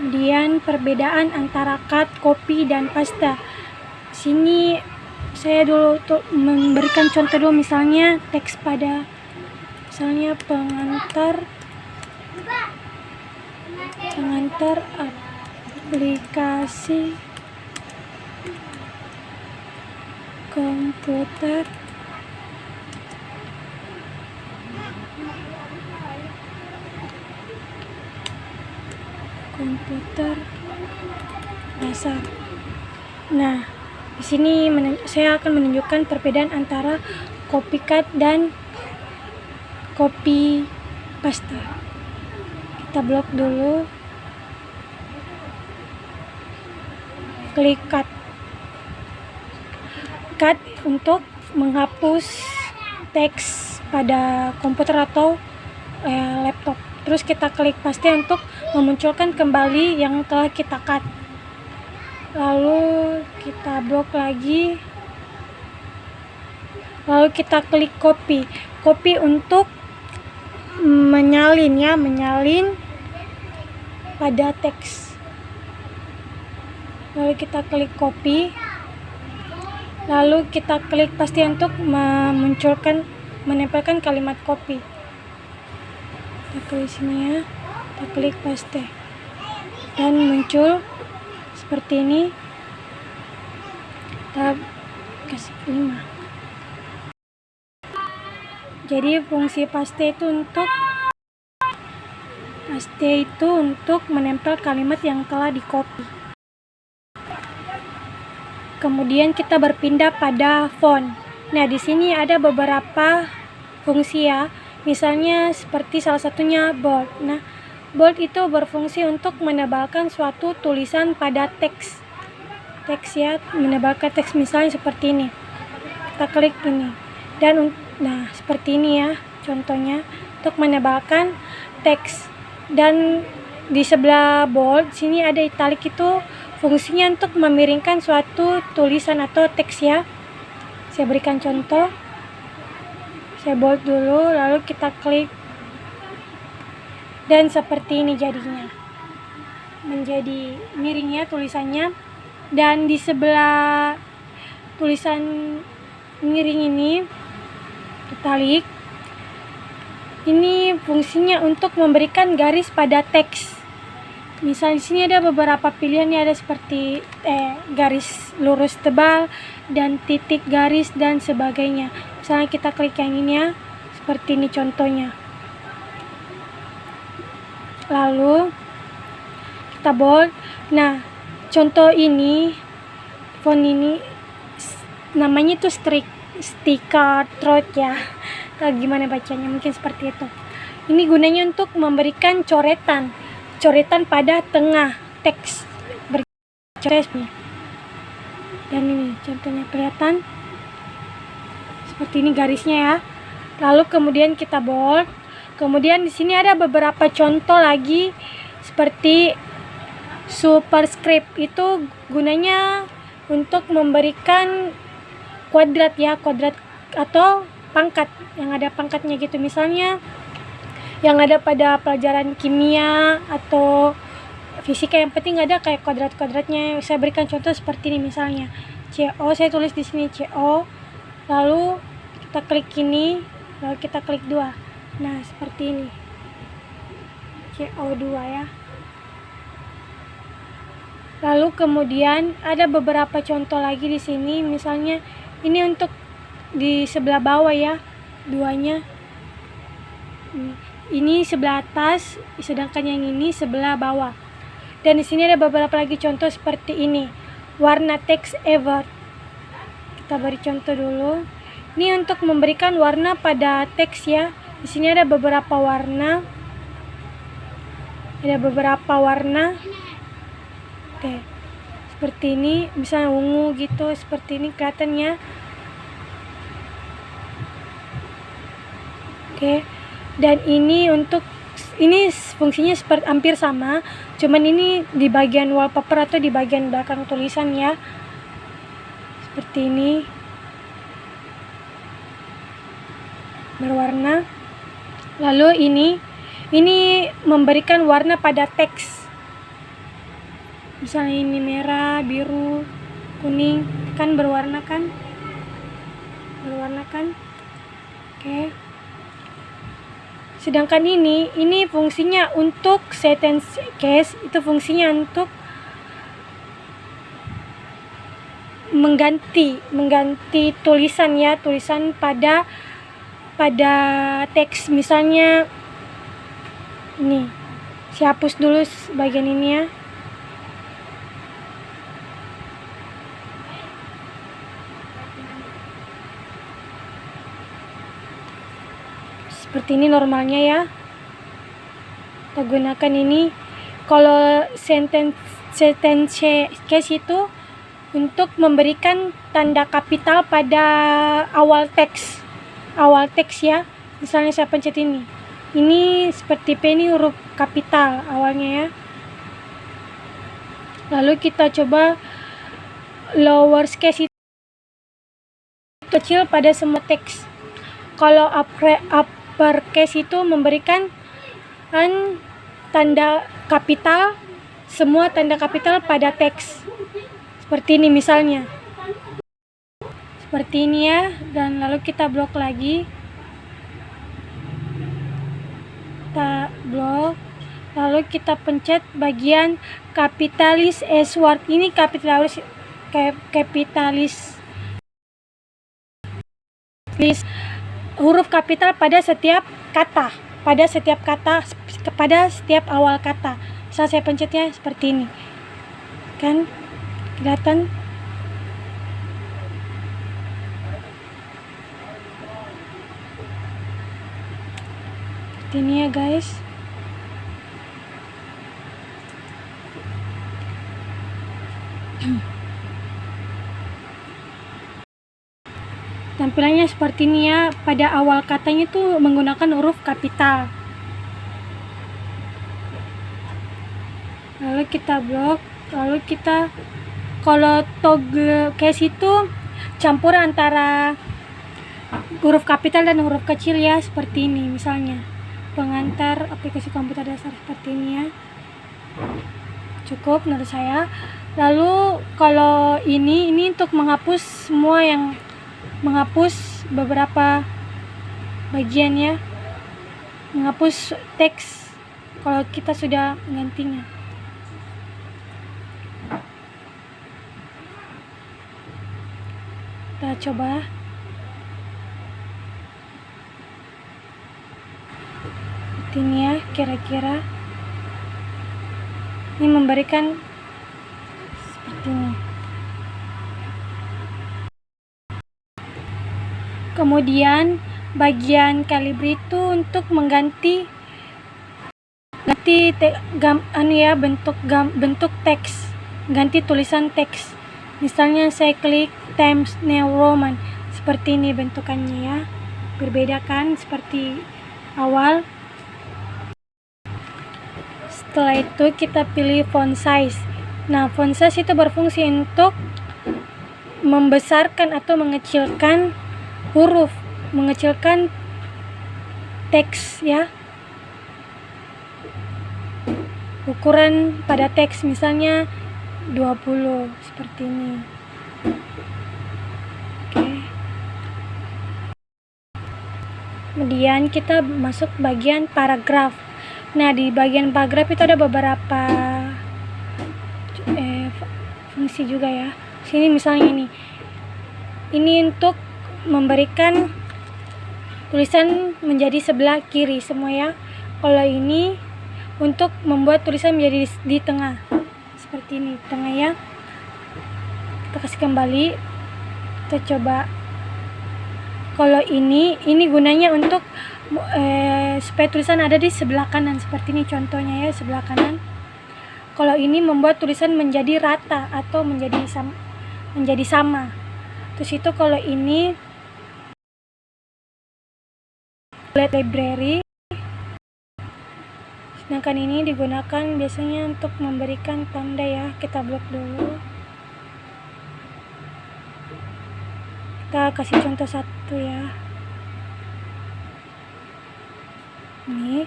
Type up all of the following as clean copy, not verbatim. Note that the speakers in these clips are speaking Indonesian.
Kemudian perbedaan antara cut, copy, dan paste. Sini saya dulu memberikan contoh dulu, misalnya teks pada misalnya pengantar aplikasi komputer dasar. Nah, di sini saya akan menunjukkan perbedaan antara copycat dan copy paste. Kita blok dulu, klik cut. Cut untuk menghapus teks pada komputer atau laptop. Terus kita klik paste untuk memunculkan kembali yang telah kita cut. Lalu kita blok lagi. Lalu kita klik copy. Copy untuk menyalin pada teks. Lalu kita klik copy. Lalu kita klik paste untuk menempelkan kalimat copy. Kita klik sini ya, kita klik paste dan muncul seperti ini. Kita kasih 5. Jadi fungsi paste itu untuk menempel kalimat yang telah di-copy. Kemudian kita berpindah pada font. Nah, di sini ada beberapa fungsi ya. Misalnya seperti salah satunya bold. Nah, bold itu berfungsi untuk menebalkan suatu tulisan pada teks ya, menebalkan teks, misalnya seperti ini. Kita klik ini dan nah seperti ini ya contohnya, untuk menebalkan teks. Dan di sebelah bold sini ada italic, itu fungsinya untuk memiringkan suatu tulisan atau teks ya. Saya berikan contoh. Saya bold dulu, lalu kita klik dan seperti ini jadinya, menjadi miring ya tulisannya. Dan di sebelah tulisan miring ini, italic, ini fungsinya untuk memberikan garis pada teks. Misal di sini ada beberapa pilihan ya, ada seperti garis lurus tebal dan titik garis dan sebagainya. Misalnya kita klik yang ini ya, seperti ini contohnya. Lalu kita bold. Nah, contoh ini, font ini namanya itu sticker throat ya. Gimana bacanya, mungkin seperti itu. Ini gunanya untuk memberikan coretan pada tengah teks bercoretnya. Dan ini contohnya kelihatan seperti ini garisnya ya. Lalu kemudian kita bold. Kemudian di sini ada beberapa contoh lagi seperti superscript, itu gunanya untuk memberikan kuadrat ya, kuadrat atau pangkat, yang ada pangkatnya gitu. Misalnya yang ada pada pelajaran kimia atau fisika, yang penting ada kayak kuadrat-kuadratnya. Saya berikan contoh seperti ini, misalnya CO, saya tulis di sini CO, lalu kita klik ini, lalu kita klik 2. Nah, seperti ini. CO2 ya. Lalu kemudian ada beberapa contoh lagi di sini, misalnya ini untuk di sebelah bawah ya, duanya. Ini sebelah atas, sedangkan yang ini sebelah bawah. Dan di sini ada beberapa lagi contoh seperti ini. Warna teks ever. Kita beri contoh dulu. Ini untuk memberikan warna pada teks ya. Di sini ada beberapa warna. Oke. Seperti ini, misalnya ungu gitu, seperti ini kelihatannya. Oke. Dan ini fungsinya seperti hampir sama, cuman ini di bagian wallpaper atau di bagian belakang tulisan ya, seperti ini berwarna. Lalu ini memberikan warna pada teks. Misalnya ini merah, biru, kuning, kan berwarna kan? Oke. Sedangkan ini fungsinya untuk sentence case, itu fungsinya untuk mengganti tulisan ya, tulisan pada teks. Misalnya ini, saya hapus dulu bagian ini ya. Seperti ini normalnya ya. Kita gunakan ini. Kalau sentence case itu untuk memberikan tanda kapital pada awal teks ya. Misalnya saya pencet ini seperti P ini huruf kapital awalnya ya. Lalu kita coba lower case itu kecil pada semua teks. Kalau upper case itu memberikan tanda kapital, semua tanda kapital pada teks. Seperti ini misalnya. Seperti ini ya, dan lalu kita blok lagi. Kita blok, lalu kita pencet bagian kapitalis S word. Ini kapitalis huruf kapital pada setiap kata, pada setiap awal kata. Misal saya pencetnya seperti ini, kan kelihatan. Seperti ini ya guys. Tampilannya seperti ini ya. Pada awal katanya tuh menggunakan huruf kapital. Lalu kita blok. Lalu kita, kalau toggle case itu campur antara huruf kapital dan huruf kecil ya. Seperti ini misalnya. Pengantar aplikasi komputer dasar, seperti ini ya. Cukup menurut saya. Lalu kalau ini untuk menghapus semua, yang menghapus beberapa bagian ya, menghapus teks kalau kita sudah menggantinya. Kita coba. Ini ya, kira-kira ini memberikan seperti ini. Kemudian bagian Calibri itu untuk mengganti bentuk teks, ganti tulisan teks. Misalnya saya klik Times New Roman, seperti ini bentukannya ya. Berbeda kan seperti awal. Setelah itu kita pilih font size. Nah, font size itu berfungsi untuk membesarkan atau mengecilkan huruf, mengecilkan teks ya. Ukuran pada teks misalnya 20, seperti ini. Oke. Kemudian kita masuk bagian paragraf. Nah, di bagian paragraf itu ada beberapa fungsi juga ya. Sini misalnya ini untuk memberikan tulisan menjadi sebelah kiri semua ya. Kalau ini untuk membuat tulisan menjadi di tengah, seperti ini, tengah ya. Kita kasih kembali, kita coba. Kalau ini gunanya untuk supaya tulisan ada di sebelah kanan, seperti ini contohnya ya, sebelah kanan. Kalau ini membuat tulisan menjadi rata atau menjadi sama. Terus itu kalau ini library, sedangkan ini digunakan biasanya untuk memberikan tanda ya. Kita blok dulu. Kita kasih contoh satu ya. Ini.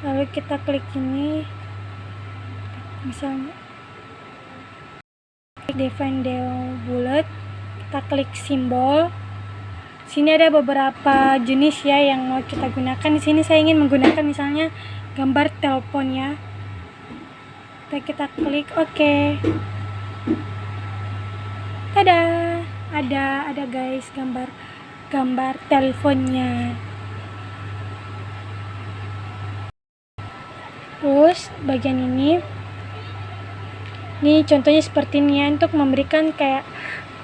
Lalu kita klik ini. Misalnya define the bullet, kita klik simbol. Sini ada beberapa jenis ya yang mau kita gunakan. Di sini saya ingin menggunakan misalnya gambar telepon ya. Kita klik OK. Tada, ada guys gambar teleponnya. Terus bagian ini contohnya seperti ini ya, untuk memberikan kayak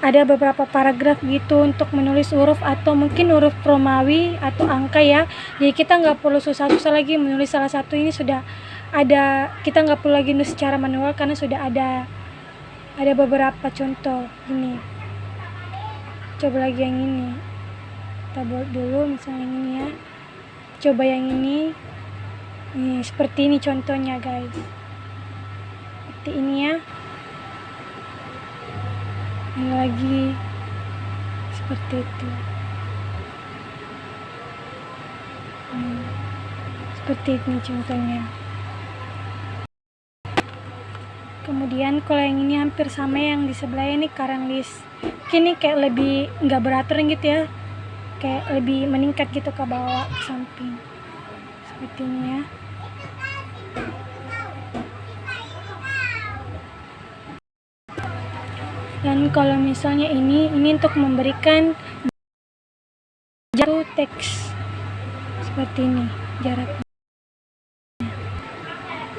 ada beberapa paragraf gitu untuk menulis huruf atau mungkin huruf Romawi atau angka ya. Jadi kita nggak perlu susah-susah lagi menulis salah satu, ini sudah ada, kita nggak perlu lagi nulis secara manual karena sudah ada beberapa contoh. Ini coba lagi yang ini, kita buat dulu misalnya yang ini ya, coba yang ini. Nih, seperti ini contohnya guys, seperti ini ya. Ini lagi seperti itu. Seperti ini contohnya. Kemudian kalau yang ini hampir sama yang di sebelah ini, current list. Kini kayak lebih nggak beratur gitu ya, kayak lebih meningkat gitu ke bawah ke samping seperti ini ya. Dan kalau misalnya ini untuk memberikan jarak teks seperti ini jaraknya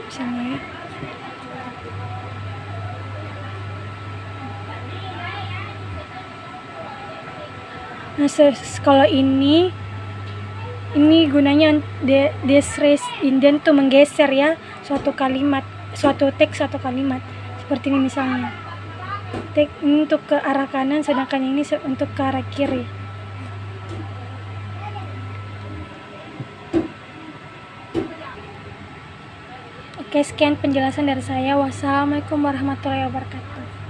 misalnya ya. Nah, kalau ini gunanya desres indent tuh menggeser ya suatu kalimat, suatu teks, suatu kalimat seperti ini misalnya. Teks ini untuk ke arah kanan, sedangkan ini untuk ke arah kiri. Oke, sekian penjelasan dari saya. Wassalamualaikum warahmatullahi wabarakatuh.